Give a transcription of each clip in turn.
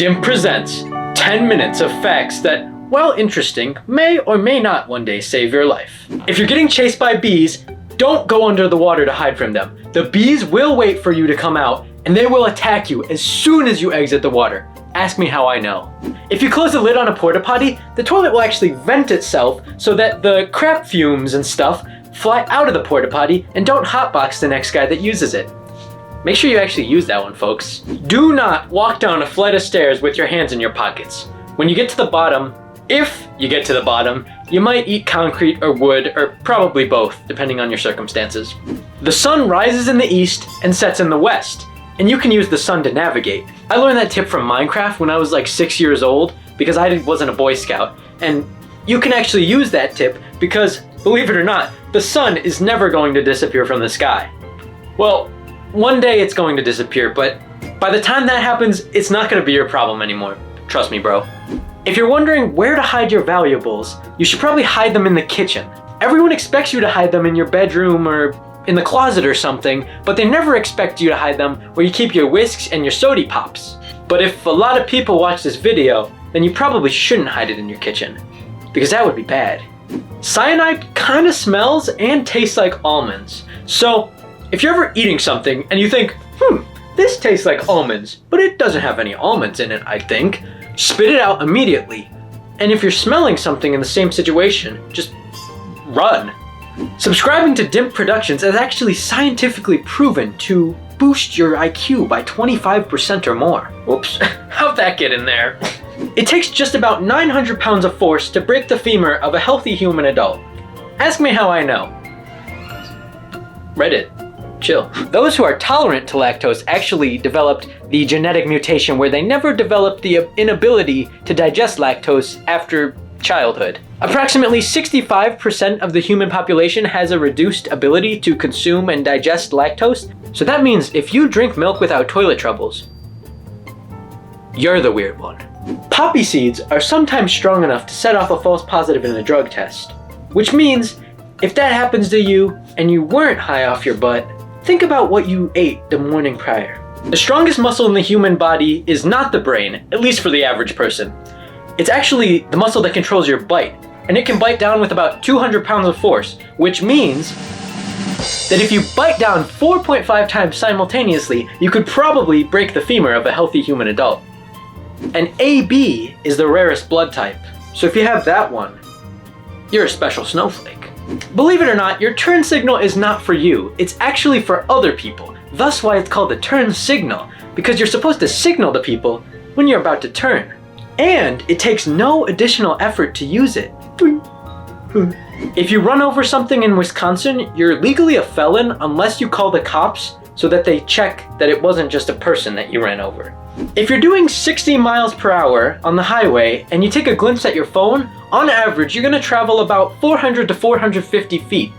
Dimp presents 10 minutes of facts that, while interesting, may or may not one day save your life. If you're getting chased by bees, don't go under the water to hide from them. The bees will wait for you to come out, and they will attack you as soon as you exit the water. Ask me how I know. If you close the lid on a porta potty, the toilet will actually vent itself so that the crap fumes and stuff fly out of the porta potty and don't hotbox the next guy that uses it. Make sure you actually use that one, folks. Do not walk down a flight of stairs with your hands in your pockets. When you get to the bottom, if you get to the bottom, you might eat concrete or wood, or probably both, depending on your circumstances. The sun rises in the east and sets in the west, and you can use the sun to navigate. I learned that tip from Minecraft when I was like 6 years old, because I wasn't a Boy Scout, and you can actually use that tip because, believe it or not, the sun is never going to disappear from the sky. Well, one day it's going to disappear, but by the time that happens, it's not going to be your problem anymore. Trust me, bro. If you're wondering where to hide your valuables, you should probably hide them in the kitchen. Everyone expects you to hide them in your bedroom or in the closet or something, but they never expect you to hide them where you keep your whisks and your sody pops. But if a lot of people watch this video, then you probably shouldn't hide it in your kitchen, because that would be bad. Cyanide kind of smells and tastes like almonds. So if you're ever eating something and you think, this tastes like almonds, but it doesn't have any almonds in it, I think, spit it out immediately. And if you're smelling something in the same situation, just run. Subscribing to Dimp Productions is actually scientifically proven to boost your IQ by 25% or more. Oops, how'd that get in there? It takes just about 900 pounds of force to break the femur of a healthy human adult. Ask me how I know. Reddit. Chill. Those who are tolerant to lactose actually developed the genetic mutation where they never developed the inability to digest lactose after childhood. Approximately 65% of the human population has a reduced ability to consume and digest lactose, so that means if you drink milk without toilet troubles, you're the weird one. Poppy seeds are sometimes strong enough to set off a false positive in a drug test, which means if that happens to you and you weren't high off your butt, think about what you ate the morning prior. The strongest muscle in the human body is not the brain, at least for the average person. It's actually the muscle that controls your bite, and it can bite down with about 200 pounds of force, which means that if you bite down 4.5 times simultaneously, you could probably break the femur of a healthy human adult. And AB is the rarest blood type, so if you have that one, you're a special snowflake. Believe it or not, your turn signal is not for you, it's actually for other people. Thus why it's called the turn signal, because you're supposed to signal to people when you're about to turn. And it takes no additional effort to use it. If you run over something in Wisconsin, you're legally a felon unless you call the cops so that they check that it wasn't just a person that you ran over. If you're doing 60 miles per hour on the highway and you take a glimpse at your phone, on average, you're gonna travel about 400 to 450 feet.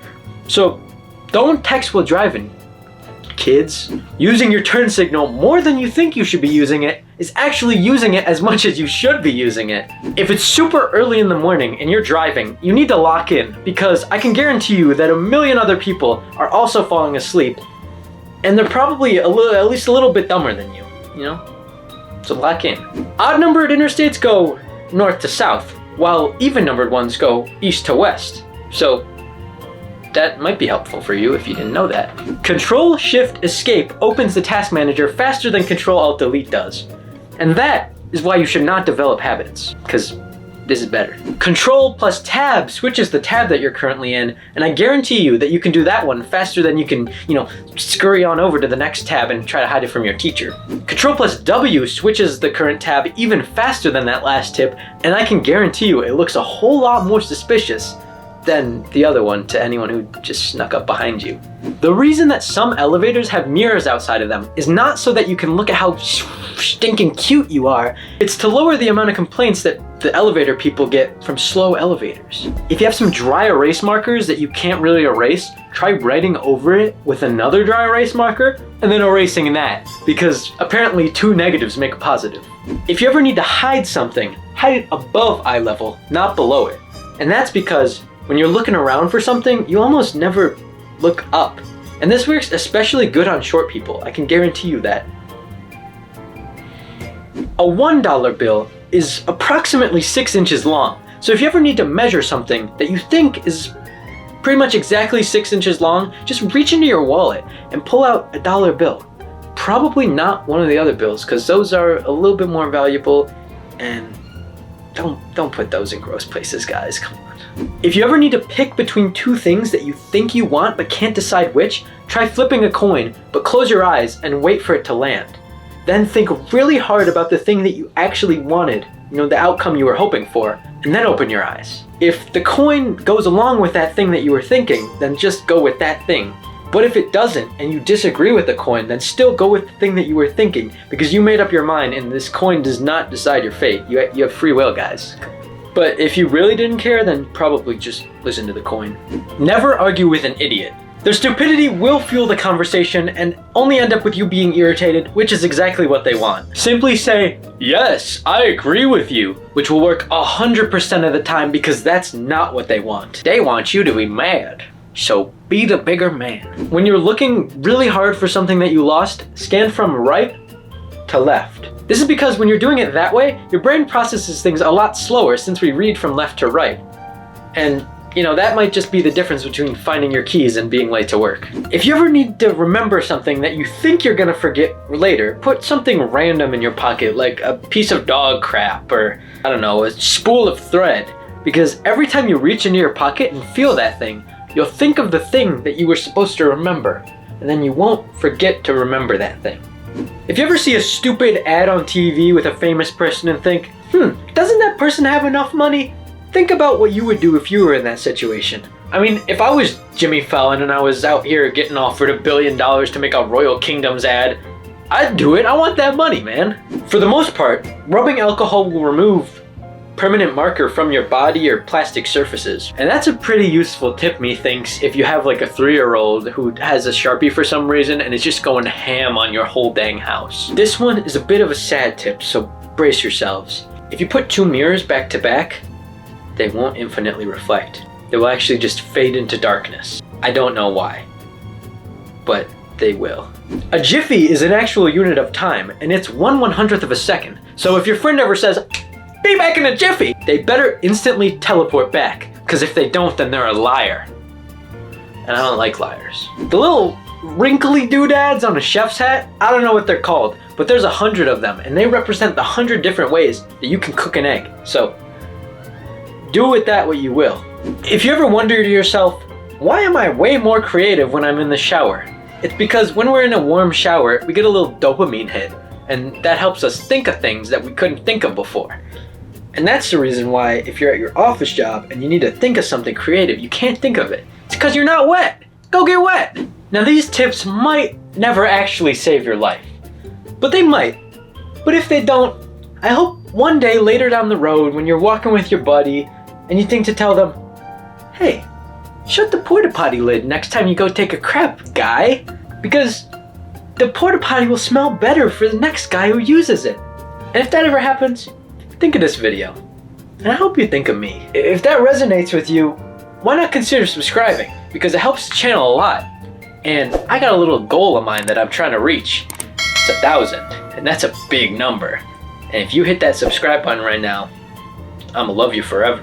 So don't text while driving, kids. Using your turn signal more than you think you should be using it is actually using it as much as you should be using it. If it's super early in the morning and you're driving, you need to lock in, because I can guarantee you that a million other people are also falling asleep, and they're probably at least a little bit dumber than you, you know? So lock in. Odd-numbered interstates go north to south, while even-numbered ones go east to west. So that might be helpful for you if you didn't know that. Control-Shift-Escape opens the task manager faster than Control-Alt-Delete does. And that is why you should not develop habits, because this is better. Control plus Tab switches the tab that you're currently in, and I guarantee you that you can do that one faster than you can, scurry on over to the next tab and try to hide it from your teacher. Control plus W switches the current tab even faster than that last tip, and I can guarantee you it looks a whole lot more suspicious than the other one to anyone who just snuck up behind you. The reason that some elevators have mirrors outside of them is not so that you can look at how stinking cute you are. It's to lower the amount of complaints that the elevator people get from slow elevators. If you have some dry erase markers that you can't really erase, try writing over it with another dry erase marker and then erasing that, because apparently 2 negatives make a positive. If you ever need to hide something, hide it above eye level, not below it. And that's because when you're looking around for something, you almost never look up. And this works especially good on short people, I can guarantee you that. A $1 bill is approximately 6 inches long. So if you ever need to measure something that you think is pretty much exactly 6 inches long, just reach into your wallet and pull out a dollar bill. Probably not one of the other bills, because those are a little bit more valuable, and don't put those in gross places, guys, come on. If you ever need to pick between two things that you think you want but can't decide which, try flipping a coin, but close your eyes and wait for it to land. Then think really hard about the thing that you actually wanted, the outcome you were hoping for, and then open your eyes. If the coin goes along with that thing that you were thinking, then just go with that thing. But if it doesn't, and you disagree with the coin, then still go with the thing that you were thinking, because you made up your mind and this coin does not decide your fate. You have free will, guys. But if you really didn't care, then probably just listen to the coin. Never argue with an idiot. Their stupidity will fuel the conversation and only end up with you being irritated, which is exactly what they want. Simply say, "Yes, I agree with you," which will work 100% of the time, because that's not what they want. They want you to be mad. So be the bigger man. When you're looking really hard for something that you lost, scan from right to left. This is because when you're doing it that way, your brain processes things a lot slower, since we read from left to right. And that might just be the difference between finding your keys and being late to work. If you ever need to remember something that you think you're gonna forget later, put something random in your pocket, like a piece of dog crap, or I don't know, a spool of thread. Because every time you reach into your pocket and feel that thing, you'll think of the thing that you were supposed to remember, and then you won't forget to remember that thing. If you ever see a stupid ad on TV with a famous person and think, doesn't that person have enough money? Think about what you would do if you were in that situation. I mean, if I was Jimmy Fallon and I was out here getting offered $1 billion to make a Royal Kingdoms ad, I'd do it. I want that money, man. For the most part, rubbing alcohol will remove permanent marker from your body or plastic surfaces. And that's a pretty useful tip, methinks, if you have like a 3-year-old who has a Sharpie for some reason and is just going ham on your whole dang house. This one is a bit of a sad tip, so brace yourselves. If you put 2 mirrors back to back, they won't infinitely reflect. They will actually just fade into darkness. I don't know why, but they will. A jiffy is an actual unit of time, and it's 1/100th of a second. So if your friend ever says, "Be back in a jiffy," they better instantly teleport back, because if they don't, then they're a liar. And I don't like liars. The little wrinkly doodads on a chef's hat, I don't know what they're called, but there's 100 of them, and they represent the 100 different ways that you can cook an egg. So do with that what you will. If you ever wonder to yourself, why am I way more creative when I'm in the shower? It's because when we're in a warm shower, we get a little dopamine hit, and that helps us think of things that we couldn't think of before. And that's the reason why if you're at your office job and you need to think of something creative, you can't think of it. It's because you're not wet. Go get wet. Now these tips might never actually save your life, but they might. But if they don't, I hope one day later down the road when you're walking with your buddy and you think to tell them, "Hey, shut the porta potty lid next time you go take a crap, guy," because the porta potty will smell better for the next guy who uses it. And if that ever happens, think of this video. And I hope you think of me. If that resonates with you, why not consider subscribing? Because it helps the channel a lot. And I got a little goal of mine that I'm trying to reach. It's 1,000, and that's a big number. And if you hit that subscribe button right now, I'ma love you forever.